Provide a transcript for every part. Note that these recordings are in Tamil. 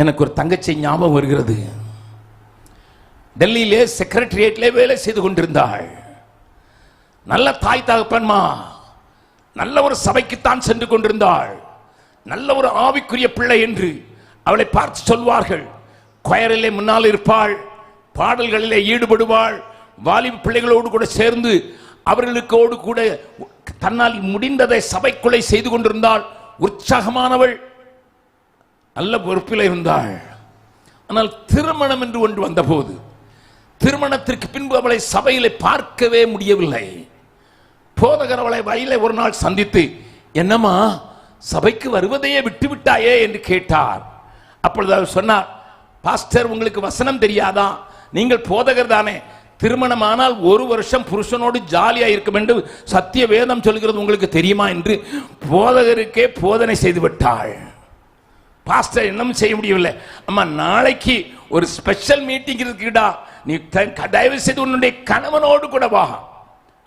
எனக்கு ஒரு தங்கச்சி ஞாபகம் வருகிறது. டெல்லியிலே செக்ரட்டரியேட்ல வேலை செய்து கொண்டிருந்தாள். நல்ல தாய் தகப்பன்மா, நல்ல ஒரு சபைக்குத்தான் சென்று கொண்டிருந்தாள். நல்ல ஒரு ஆவிக்குரிய பிள்ளை என்று அவளை பார்த்து சொல்வார்கள். கொயரிலே முன்னால் இருப்பாள், பாடல்களிலே ஈடுபடுவாள், வாலிப பிள்ளைகளோடு கூட சேர்ந்து அவர்களுக்கோடு கூட தன்னால் முடிந்ததை சபைக்குள்ளே செய்து கொண்டிருந்தாள். உற்சாகமானவள், நல்ல பொறுப்பில் இருந்தாள். ஆனால் திருமணம் என்று ஒன்று வந்தபோது, திருமணத்திற்கு பின்பு அவளை சபையிலே பார்க்கவே முடியவில்லை. போதகர் அவளை வயலை ஒரு நாள் சந்தித்து, என்னம்மா சபைக்கு வருவதையே விட்டுவிட்டாயே என்று கேட்டார். அப்பொழுது அவர் சொன்னார், பாஸ்டர் உங்களுக்கு வசனம் தெரியாதா? நீங்கள் போதகர் தானே, திருமணம் ஆனால் 1 வருஷம் புருஷனோடு ஜாலியா இருக்கும் என்று சத்திய வேதம் சொல்கிறது உங்களுக்கு தெரியுமா என்று போதகருக்கே போதனை செய்து விட்டாள். பாஸ்டர் என்னும் செய்ய முடியவில்லை. அம்மா நாளைக்கு ஒரு ஸ்பெஷல் மீட்டிங் இருக்குடா, நீ தயவு செய்து உன்னுடைய கணவனோடு கூட வா.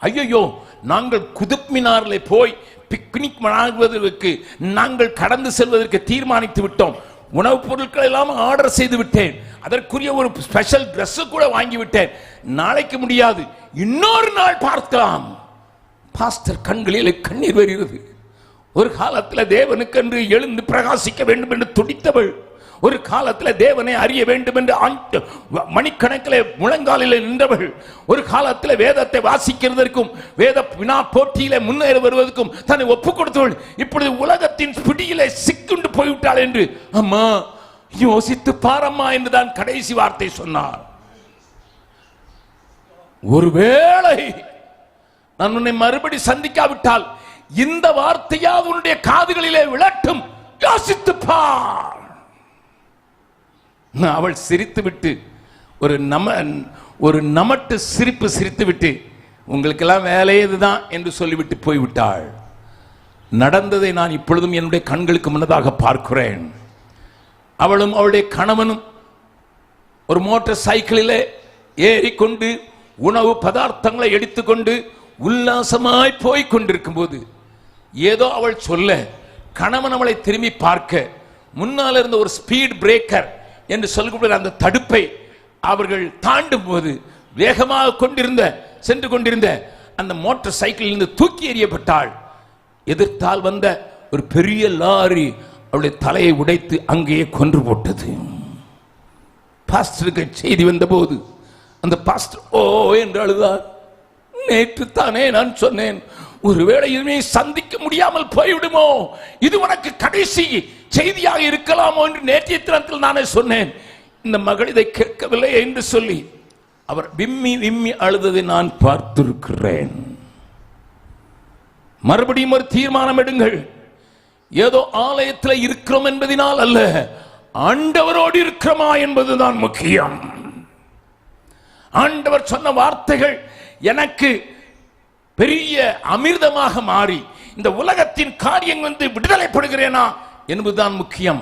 ஐயோ, நாங்கள் குதுப் மினாரில் போய் பிக்னிக் ஆகுவதற்கு நாங்கள் கடந்து செல்வதற்கு தீர்மானித்து விட்டோம். உணவுப் பொருட்கள் எல்லாம் ஆர்டர் செய்து விட்டேன், அதற்குரிய ஒரு ஸ்பெஷல் டிரெஸ் கூட வாங்கி விட்டேன். நாளைக்கு முடியாது, இன்னொரு நாள் பார்க்கலாம். பாஸ்டர் கண்களில் கண்ணீர் வருகிறது. ஒரு காலத்தில் தேவனுக்கென்று எழுந்து பிரகாசிக்க வேண்டும் என்று துடித்தவள், ஒரு காலத்தில் தேவனை அறிய வேண்டும் என்று மணிக்கணக்கில் முழங்காலில் நின்றவள், ஒரு காலத்தில் வேதத்தை வாசிக்கிறதற்கும் வேத வினா போட்டியில முன்னேற வருவதற்கும் தன்னை ஒப்புக் கொடுத்தவள், இப்பொழுது உலகத்தின் பிடியிலே சிக்குண்டு போய்விட்டாள் என்று அம்மா யோசித்து பாரம்மா என்றுதான் கடைசி வார்த்தை சொன்னார். ஒருவேளை நான் உன்னை மறுபடி சந்திக்காவிட்டால் இந்த வார்த்தையாவது உன்னுடைய காதுகளிலே விழட்டும், யோசித்து பார். அவள் சிரித்து விட்டு ஒரு நமட்டு சிரிப்பு சிரித்து விட்டு, உங்களுக்கெல்லாம் வேலையே இதுதான் என்று சொல்லிவிட்டு போய்விட்டாள். நடந்ததை நான் இப்பொழுதும் என்னுடைய கண்களுக்கு முன்னதாக பார்க்கிறேன். அவளும் அவளுடைய கணவனும் ஒரு மோட்டார் சைக்கிளிலே ஏறிக்கொண்டு உணவு பதார்த்தங்களை எடுத்துக்கொண்டு உல்லாசமாய் போய் கொண்டிருக்கும் போது ஏதோ அவள் சொல்ல, கணவன் அவளை திரும்பி பார்க்க, முன்னால் இருந்த ஒரு ஸ்பீட் பிரேக்கர் என்று சொல்லக்கூடிய அந்த தடுப்பை அவர்கள் தாண்டும் போது வேகமாக சென்று கொண்டிருந்த அந்த மோட்டார் சைக்கிளில் இருந்து தூக்கி எறியப்பட்டாள். எதிர்த்தால் வந்த ஒரு பெரிய லாரி அவளுடைய தலையை உடைத்து அங்கேயே கொன்று போட்டது. பாஸ்டருக்கு செய்தி வந்த போது அந்த பாஸ்டர் ஓ என்று அழுதார். நேற்று தானே நான் சொன்னேன், ஒருவேளை இதுமே சந்திக்க முடியாமல் போய்விடுமோ, இது உனக்கு கடைசி செய்தியாக இருக்கலாமோ என்று நேற்றைய தினத்தில் நானே சொன்னேன். இந்த மகள் இதை கேட்கவில்லை என்று சொல்லி அவர் விம்மி விம்மி அழுததை நான் பார்த்திருக்கிறேன். மறுபடியும் ஒரு தீர்மானம் எடுங்கள். ஏதோ ஆலயத்தில் இருக்கிறோம் என்பதனால் அல்ல, ஆண்டவரோடு இருக்கிறோமா என்பதுதான் முக்கியம். ஆண்டவர் சொன்ன வார்த்தைகள் எனக்கு பெரிய அமிர்தமாக மாறி இந்த உலகத்தின் காரியம் விடுதலைப்படுகிறேனா என்பதுதான் முக்கியம்.